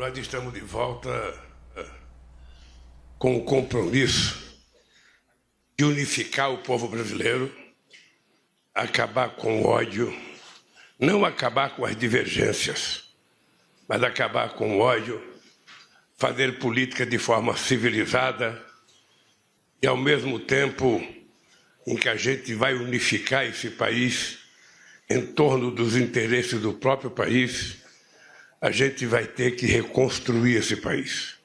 Nós estamos de volta com o compromisso de unificar o povo brasileiro, acabar com o ódio, não acabar com as divergências, mas acabar com o ódio, fazer política de forma civilizada e, ao mesmo tempo em que a gente vai unificar esse país em torno dos interesses do próprio país, a gente vai ter que reconstruir esse país.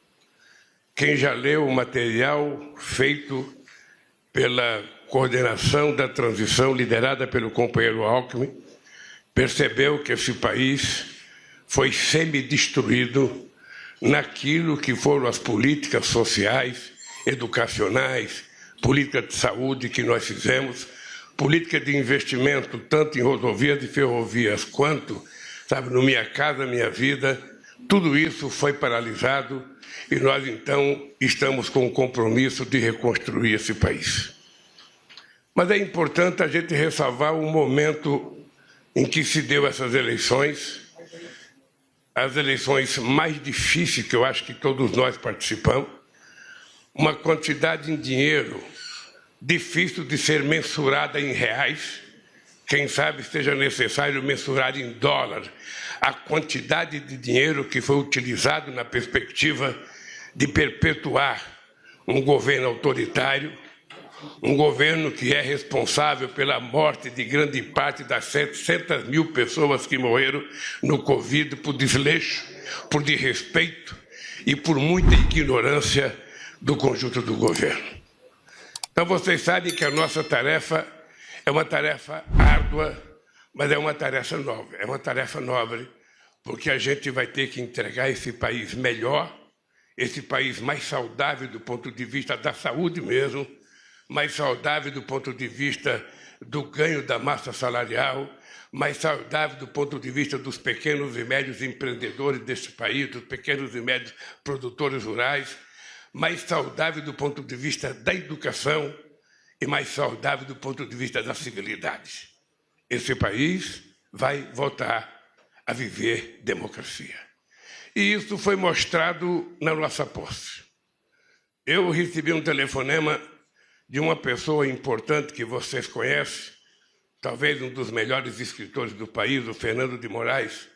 Quem já leu o material feito pela coordenação da transição liderada pelo companheiro Alckmin, percebeu que esse país foi semi-destruído naquilo que foram as políticas sociais, educacionais, política de saúde que nós fizemos, política de investimento tanto em rodovias e ferrovias quanto, no Minha Casa Minha Vida, tudo isso foi paralisado e nós, então, estamos com o compromisso de reconstruir esse país. Mas é importante a gente ressalvar o momento em que se deu essas eleições, as eleições mais difíceis que eu acho que todos nós participamos, uma quantidade em dinheiro difícil de ser mensurada em reais, quem sabe seja necessário mensurar em dólar a quantidade de dinheiro que foi utilizado na perspectiva de perpetuar um governo autoritário, um governo que é responsável pela morte de grande parte das 700 mil pessoas que morreram no Covid por desleixo, por desrespeito e por muita ignorância do conjunto do governo. Então, vocês sabem que a nossa tarefa é uma tarefa árdua, mas é uma tarefa nobre, porque a gente vai ter que entregar esse país melhor, esse país mais saudável do ponto de vista da saúde mesmo, mais saudável do ponto de vista do ganho da massa salarial, mais saudável do ponto de vista dos pequenos e médios empreendedores desse país, dos pequenos e médios produtores rurais, mais saudável do ponto de vista da educação e mais saudável do ponto de vista da civilidade. Esse país vai voltar a viver democracia. E isso foi mostrado na nossa posse. Eu recebi um telefonema de uma pessoa importante que vocês conhecem, talvez um dos melhores escritores do país, o Fernando de Moraes.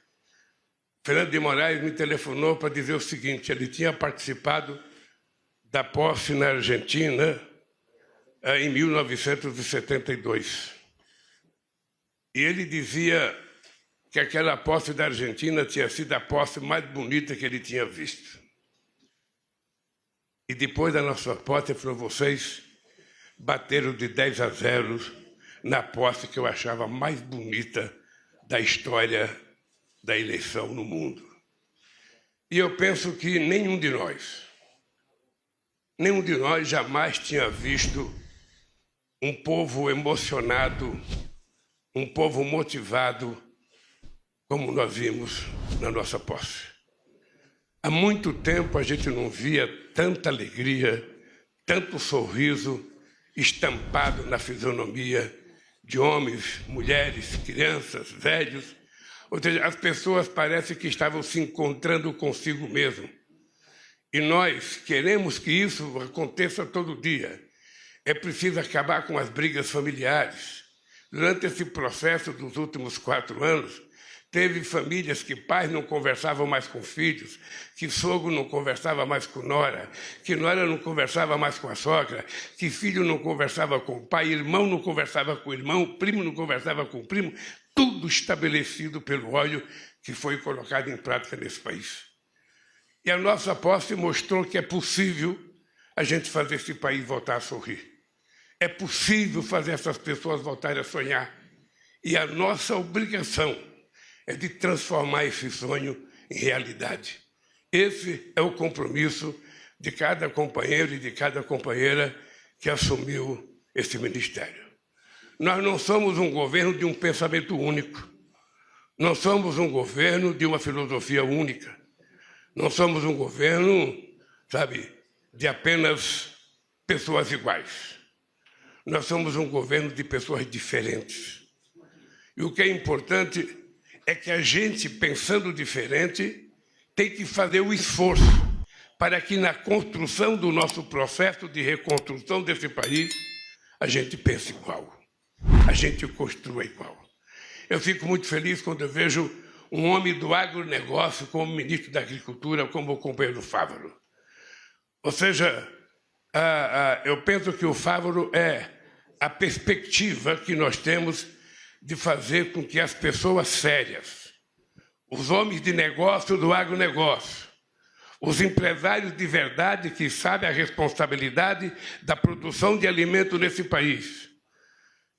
Fernando de Moraes me telefonou para dizer o seguinte: ele tinha participado da posse na Argentina em 1972. E ele dizia que aquela posse da Argentina tinha sido a posse mais bonita que ele tinha visto. E depois da nossa posse, ele falou: vocês bateram de 10-0 na posse que eu achava mais bonita da história da eleição no mundo. E eu penso que nenhum de nós jamais tinha visto um povo emocionado, um povo motivado, como nós vimos na nossa posse. Há muito tempo a gente não via tanta alegria, tanto sorriso estampado na fisionomia de homens, mulheres, crianças, velhos. Ou seja, as pessoas parecem que estavam se encontrando consigo mesmo. E nós queremos que isso aconteça todo dia. É preciso acabar com as brigas familiares. Durante esse processo dos últimos 4 anos, teve famílias que pais não conversavam mais com filhos, que sogro não conversava mais com nora, que nora não conversava mais com a sogra, que filho não conversava com o pai, irmão não conversava com o irmão, primo não conversava com o primo, tudo estabelecido pelo ódio que foi colocado em prática nesse país. E a nossa posse mostrou que é possível a gente fazer esse país voltar a sorrir. É possível fazer essas pessoas voltarem a sonhar. E a nossa obrigação é de transformar esse sonho em realidade. Esse é o compromisso de cada companheiro e de cada companheira que assumiu esse ministério. Nós não somos um governo de um pensamento único. Não somos um governo de uma filosofia única. Não somos um governo, de apenas pessoas iguais. Nós somos um governo de pessoas diferentes. E o que é importante é que a gente, pensando diferente, tem que fazer o esforço para que na construção do nosso processo de reconstrução desse país, a gente pense igual, a gente construa igual. Eu fico muito feliz quando eu vejo um homem do agronegócio como ministro da Agricultura, como o companheiro Fávaro. Ou seja, eu penso que o Fávaro é a perspectiva que nós temos de fazer com que as pessoas sérias, os homens de negócio do agronegócio, os empresários de verdade que sabem a responsabilidade da produção de alimento nesse país,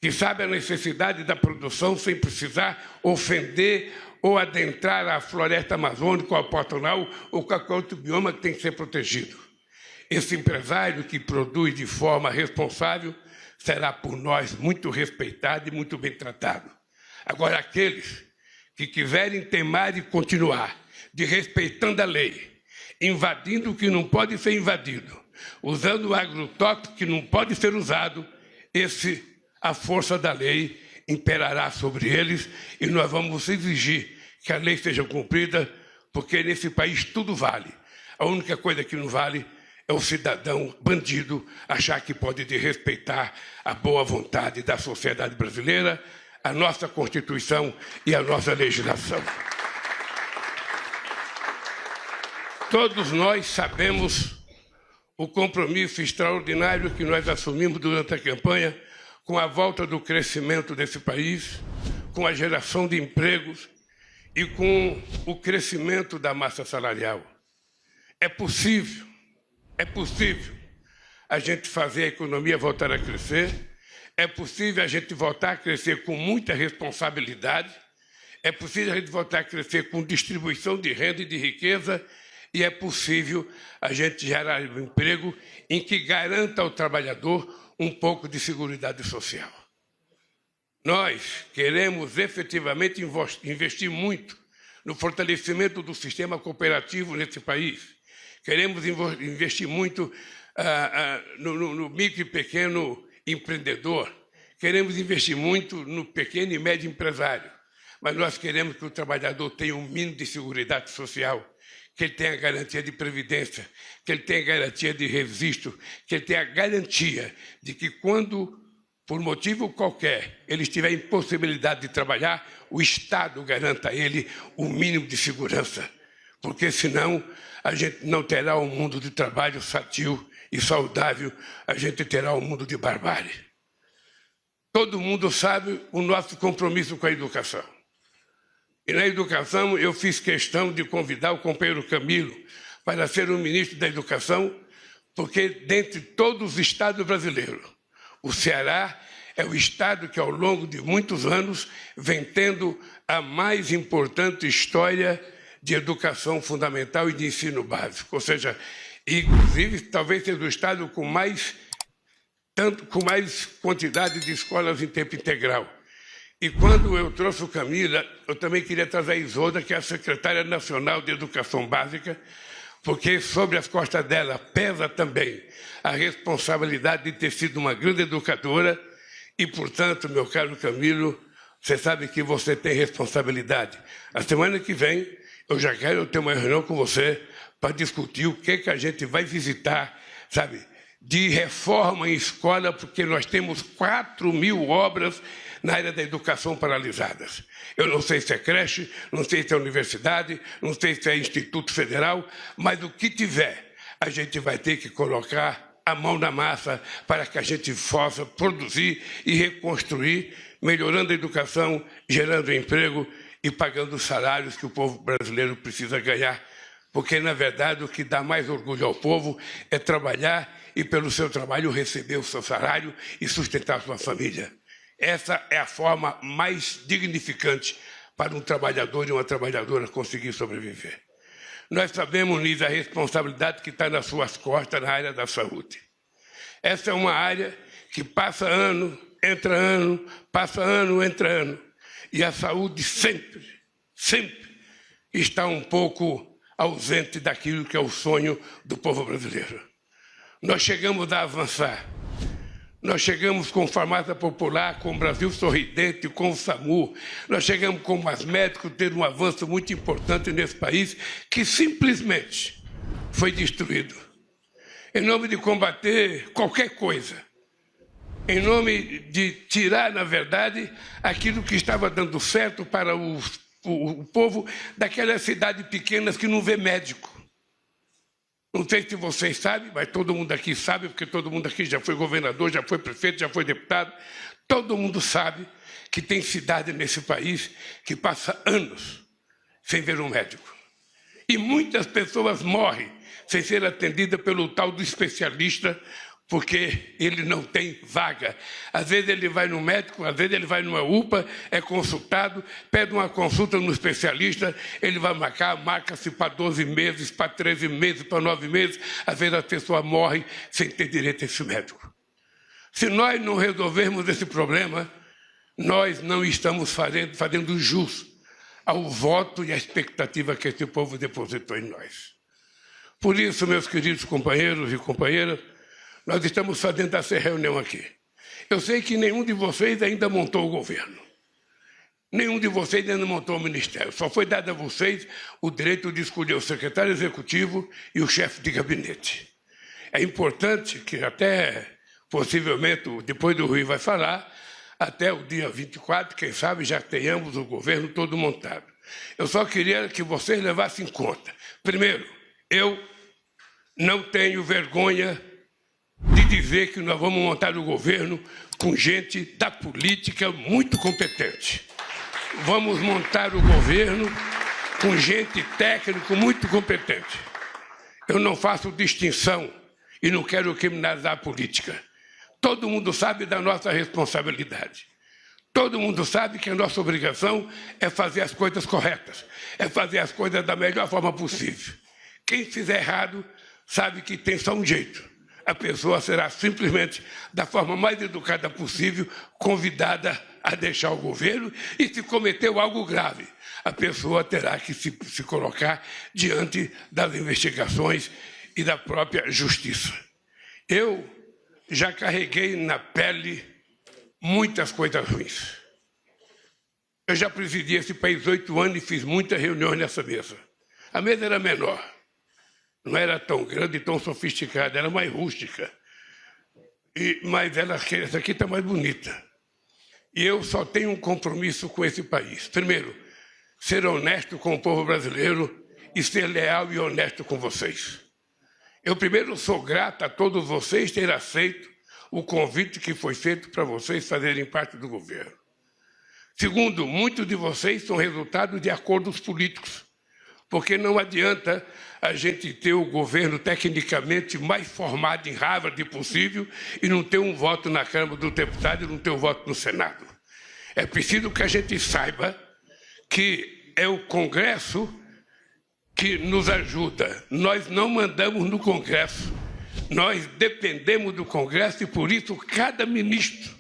que sabem a necessidade da produção sem precisar ofender ou adentrar a floresta amazônica, ou a Pantanal, ou qualquer outro bioma que tem que ser protegido. Esse empresário que produz de forma responsável será por nós muito respeitado e muito bem tratado. Agora, aqueles que quiserem temar e continuar desrespeitando a lei, invadindo o que não pode ser invadido, usando o agrotóxico que não pode ser usado, a força da lei imperará sobre eles e nós vamos exigir que a lei seja cumprida, porque nesse país tudo vale. A única coisa que não vale é o cidadão bandido achar que pode desrespeitar a boa vontade da sociedade brasileira, a nossa Constituição e a nossa legislação. Todos nós sabemos o compromisso extraordinário que nós assumimos durante a campanha com a volta do crescimento desse país, com a geração de empregos e com o crescimento da massa salarial. É possível a gente fazer a economia voltar a crescer, é possível a gente voltar a crescer com muita responsabilidade, é possível a gente voltar a crescer com distribuição de renda e de riqueza, e é possível a gente gerar um emprego em que garanta ao trabalhador um pouco de seguridade social. Nós queremos efetivamente investir muito no fortalecimento do sistema cooperativo nesse país. Queremos investir muito no micro e pequeno empreendedor. Queremos investir muito no pequeno e médio empresário. Mas nós queremos que o trabalhador tenha um mínimo de seguridade social, que ele tenha garantia de previdência, que ele tenha garantia de registro, que ele tenha garantia de que quando, por motivo qualquer, ele estiver em possibilidade de trabalhar, o Estado garanta a ele o mínimo de segurança, porque senão a gente não terá um mundo de trabalho sadio e saudável, a gente terá um mundo de barbárie. Todo mundo sabe o nosso compromisso com a educação. E na educação eu fiz questão de convidar o companheiro Camilo para ser o ministro da Educação, porque dentre todos os estados brasileiros, o Ceará é o estado que ao longo de muitos anos vem tendo a mais importante história de educação fundamental e de ensino básico. Ou seja, inclusive talvez seja o estado com mais quantidade de escolas em tempo integral. E quando eu trouxe o Camila, eu também queria trazer a Isolda, que é a secretária nacional de Educação Básica, porque sobre as costas dela pesa também a responsabilidade de ter sido uma grande educadora e, portanto, meu caro Camilo, você sabe que você tem responsabilidade. A semana que vem, eu já quero ter uma reunião com você para discutir o que a gente vai visitar, sabe, de reforma em escola, porque nós temos 4.000 obras na área da educação paralisadas. Eu não sei se é creche, não sei se é universidade, não sei se é Instituto Federal, mas o que tiver, a gente vai ter que colocar a mão na massa para que a gente possa produzir e reconstruir, melhorando a educação, gerando emprego e pagando os salários que o povo brasileiro precisa ganhar. Porque, na verdade, o que dá mais orgulho ao povo é trabalhar e, pelo seu trabalho, receber o seu salário e sustentar a sua família. Essa é a forma mais dignificante para um trabalhador e uma trabalhadora conseguir sobreviver. Nós sabemos, Nise, a responsabilidade que está nas suas costas na área da saúde. Essa é uma área que passa ano, entra ano, passa ano, entra ano. E a saúde sempre está um pouco ausente daquilo que é o sonho do povo brasileiro. Nós chegamos a avançar Nós chegamos com farmácia popular, com o Brasil Sorridente, com o SAMU. Nós chegamos com mais médicos, tendo um avanço muito importante nesse país, que simplesmente foi destruído. Em nome de combater qualquer coisa, em nome de tirar, na verdade, aquilo que estava dando certo para o povo daquelas cidades pequenas que não vê médico. Não sei se vocês sabem, mas todo mundo aqui sabe, porque todo mundo aqui já foi governador, já foi prefeito, já foi deputado. Todo mundo sabe que tem cidade nesse país que passa anos sem ver um médico. E muitas pessoas morrem sem ser atendidas pelo tal do especialista, porque ele não tem vaga. Às vezes ele vai no médico, às vezes ele vai numa UPA, é consultado, pede uma consulta no especialista, ele vai marca-se para 12 meses, para 13 meses, para 9 meses, às vezes a pessoa morre sem ter direito a esse médico. Se nós não resolvermos esse problema, nós não estamos fazendo jus ao voto e à expectativa que esse povo depositou em nós. Por isso, meus queridos companheiros e companheiras, nós estamos fazendo essa reunião aqui. Eu sei que nenhum de vocês ainda montou o governo. Nenhum de vocês ainda montou o ministério. Só foi dado a vocês o direito de escolher o secretário executivo e o chefe de gabinete. É importante que até, possivelmente, depois do Rui vai falar, até o dia 24, quem sabe, já tenhamos o governo todo montado. Eu só queria que vocês levassem em conta. Primeiro, eu não tenho vergonha de dizer que nós vamos montar o governo com gente da política muito competente. Vamos montar o governo com gente técnica muito competente. Eu não faço distinção e não quero criminalizar a política. Todo mundo sabe da nossa responsabilidade. Todo mundo sabe que a nossa obrigação é fazer as coisas corretas, é fazer as coisas da melhor forma possível. Quem fizer errado sabe que tem só um jeito. A pessoa será simplesmente, da forma mais educada possível, convidada a deixar o governo, e se cometeu algo grave, a pessoa terá que se colocar diante das investigações e da própria justiça. Eu já carreguei na pele muitas coisas ruins. Eu já presidi esse país 8 anos e fiz muitas reuniões nessa mesa. A mesa era menor. Não era tão grande e tão sofisticada, era mais rústica. Mas essa aqui está mais bonita. E eu só tenho um compromisso com esse país. Primeiro, ser honesto com o povo brasileiro e ser leal e honesto com vocês. Eu primeiro sou grato a todos vocês terem aceito o convite que foi feito para vocês fazerem parte do governo. Segundo, muitos de vocês são resultado de acordos políticos, porque não adianta a gente ter o governo tecnicamente mais formado em Harvard possível e não ter um voto na Câmara dos Deputados e não ter um voto no Senado. É preciso que a gente saiba que é o Congresso que nos ajuda. Nós não mandamos no Congresso, nós dependemos do Congresso e, por isso, cada ministro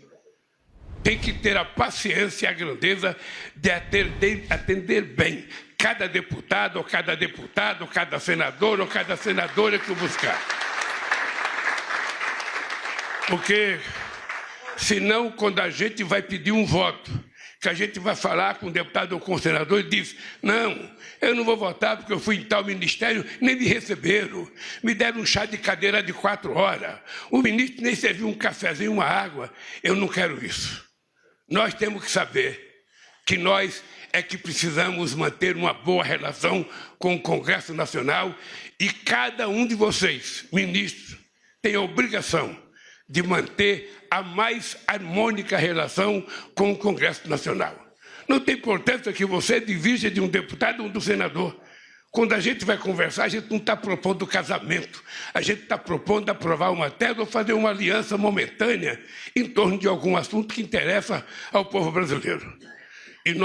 tem que ter a paciência e a grandeza de atender bem cada deputado, ou cada senador, ou cada senadora que o buscar. Porque, senão, quando a gente vai pedir um voto, que a gente vai falar com o deputado ou com o senador e diz: não, eu não vou votar porque eu fui em tal ministério, nem me receberam, me deram um chá de cadeira de 4 horas, o ministro nem serviu um cafezinho, uma água. Eu não quero isso. Nós temos que saber que nós é que precisamos manter uma boa relação com o Congresso Nacional e cada um de vocês, ministros, tem a obrigação de manter a mais harmônica relação com o Congresso Nacional. Não tem importância que você divija de um deputado ou do senador. Quando a gente vai conversar, a gente não está propondo casamento. A gente está propondo aprovar uma tese ou fazer uma aliança momentânea em torno de algum assunto que interessa ao povo brasileiro. E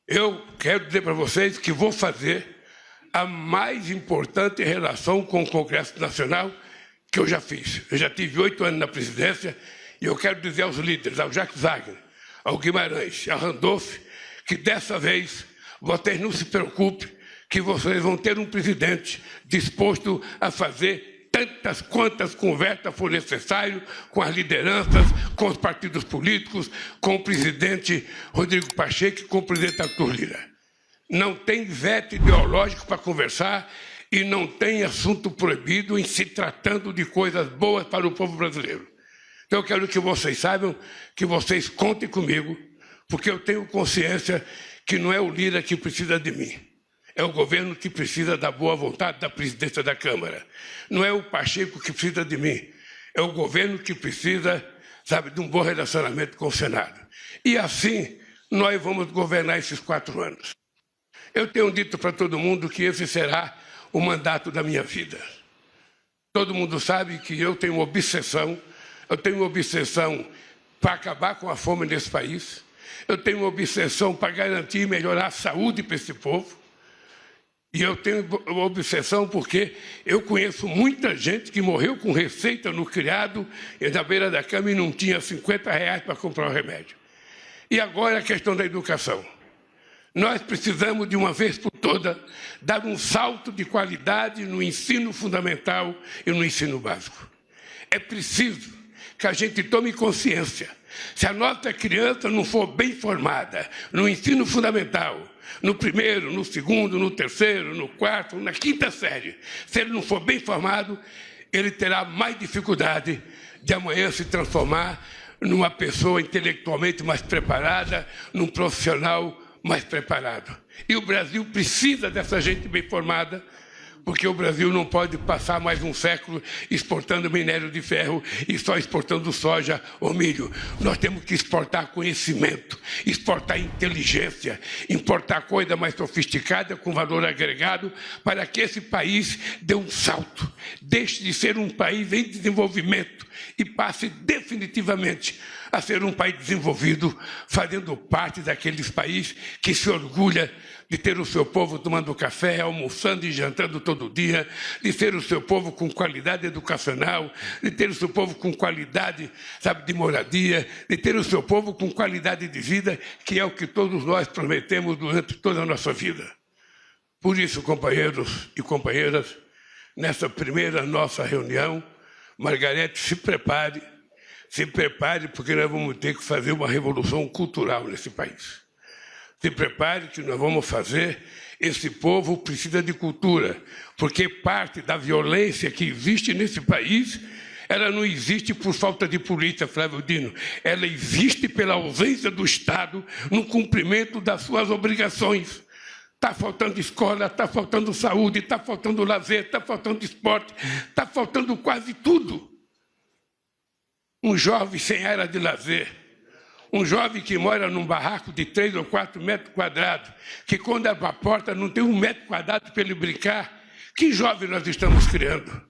eu quero dizer para vocês que vou fazer a mais importante relação com o Congresso Nacional que eu já fiz. Eu já tive 8 anos na presidência e eu quero dizer aos líderes, ao Jacques Wagner, ao Guimarães, ao Randolph, que dessa vez vocês não se preocupem, que vocês vão ter um presidente disposto a fazer tantas quantas conversas for necessário com as lideranças, com os partidos políticos, com o presidente Rodrigo Pacheco e com o presidente Arthur Lira. Não tem veto ideológico para conversar e não tem assunto proibido em se tratando de coisas boas para o povo brasileiro. Então eu quero que vocês saibam, que vocês contem comigo, porque eu tenho consciência que não é o Lira que precisa de mim. É o governo que precisa da boa vontade da presidência da Câmara. Não é o Pacheco que precisa de mim. É o governo que precisa, sabe, de um bom relacionamento com o Senado. E assim nós vamos governar esses 4 anos. Eu tenho dito para todo mundo que esse será o mandato da minha vida. Todo mundo sabe que eu tenho uma obsessão para acabar com a fome nesse país. Eu tenho uma obsessão para garantir e melhorar a saúde para esse povo. E eu tenho uma obsessão porque eu conheço muita gente que morreu com receita no criado e na beira da cama e não tinha R$50 para comprar o remédio. E agora a questão da educação. Nós precisamos, de uma vez por todas, dar um salto de qualidade no ensino fundamental e no ensino básico. É preciso que a gente tome consciência. Se a nossa criança não for bem formada no ensino fundamental, no primeiro, no segundo, no terceiro, no quarto, na 5ª série, se ele não for bem formado, ele terá mais dificuldade de amanhã se transformar numa pessoa intelectualmente mais preparada, num profissional mais preparado. E o Brasil precisa dessa gente bem formada, porque o Brasil não pode passar mais um século exportando minério de ferro e só exportando soja ou milho. Nós temos que exportar conhecimento, exportar inteligência, importar coisa mais sofisticada com valor agregado para que esse país dê um salto, deixe de ser um país em desenvolvimento e passe definitivamente a ser um país desenvolvido, fazendo parte daqueles países que se orgulha de ter o seu povo tomando café, almoçando e jantando todo dia, de ter o seu povo com qualidade educacional, de ter o seu povo com qualidade, sabe, de moradia, de ter o seu povo com qualidade de vida, que é o que todos nós prometemos durante toda a nossa vida. Por isso, companheiros e companheiras, nessa primeira nossa reunião, Margarete, se prepare, porque nós vamos ter que fazer uma revolução cultural nesse país. Se prepare que nós vamos fazer, esse povo precisa de cultura, porque parte da violência que existe nesse país, ela não existe por falta de polícia, Flávio Dino, ela existe pela ausência do Estado no cumprimento das suas obrigações. Está faltando escola, está faltando saúde, está faltando lazer, está faltando esporte, está faltando quase tudo. Um jovem sem área de lazer, um jovem que mora num barraco de 3 ou 4 metros quadrados, que quando abre a porta não tem 1 metro quadrado para ele brincar. Que jovem nós estamos criando?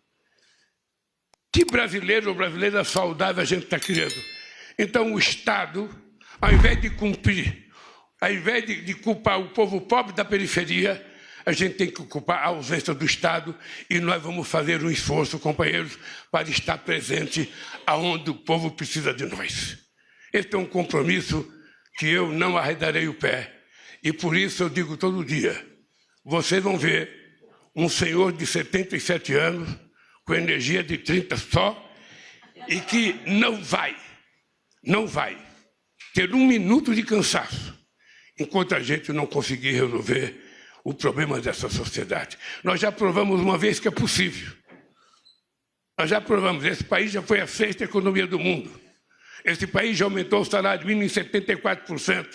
Que brasileiro ou brasileira saudável a gente está criando? Então o Estado, ao invés de cumprir, ao invés de culpar o povo pobre da periferia, a gente tem que culpar a ausência do Estado e nós vamos fazer um esforço, companheiros, para estar presente aonde o povo precisa de nós. Esse é um compromisso que eu não arredarei o pé. E por isso eu digo todo dia, vocês vão ver um senhor de 77 anos, com energia de 30 só, e que não vai ter 1 minuto de cansaço, enquanto a gente não conseguir resolver o problema dessa sociedade. Nós já provamos uma vez que é possível. Nós já provamos, esse país já foi a 6ª economia do mundo. Esse país já aumentou o salário mínimo em 74%.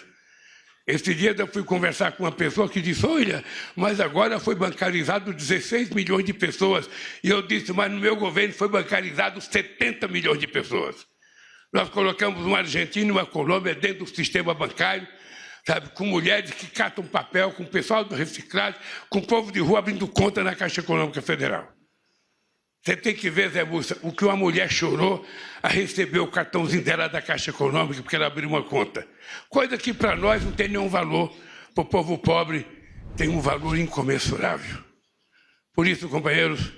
Esse dia eu fui conversar com uma pessoa que disse, olha, mas agora foi bancarizado 16 milhões de pessoas. E eu disse, mas no meu governo foi bancarizado 70 milhões de pessoas. Nós colocamos uma Argentina e uma Colômbia dentro do sistema bancário, sabe, com mulheres que catam papel, com o pessoal do reciclagem, com o povo de rua abrindo conta na Caixa Econômica Federal. Você tem que ver, Zé Múcio, o que uma mulher chorou a receber o cartãozinho dela da Caixa Econômica porque ela abriu uma conta. Coisa que para nós não tem nenhum valor, para o povo pobre tem um valor incomensurável. Por isso, companheiros,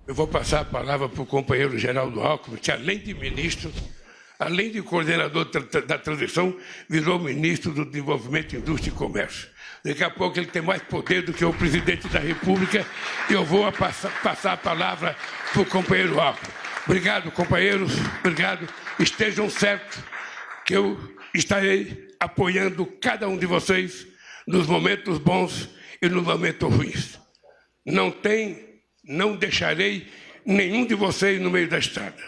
eu vou passar a palavra para o companheiro Geraldo Alckmin, que além de ministro, além de coordenador da transição, virou ministro do Desenvolvimento, Indústria e Comércio. Daqui a pouco ele tem mais poder do que o presidente da República e eu vou passar a palavra para o companheiro Alckmin. Obrigado, companheiros. Obrigado. Estejam certos que eu estarei apoiando cada um de vocês nos momentos bons e nos momentos ruins. Não deixarei nenhum de vocês no meio da estrada.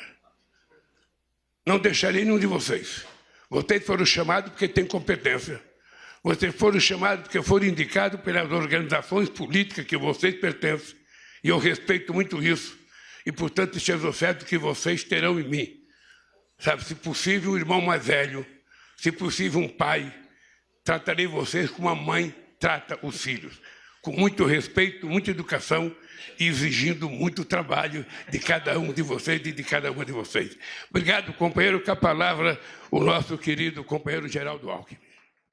Não deixarei nenhum de vocês. Vocês foram chamados porque têm competência. Vocês foram chamados porque foram indicados pelas organizações políticas que vocês pertencem. E eu respeito muito isso. E, portanto, esteja certo que vocês terão em mim. Sabe, se possível, um irmão mais velho. Se possível, um pai. Tratarei vocês como a mãe trata os filhos. Com muito respeito, muita educação e exigindo muito trabalho de cada um de vocês e de cada uma de vocês. Obrigado, companheiro. Com a palavra, o nosso querido companheiro Geraldo Alckmin.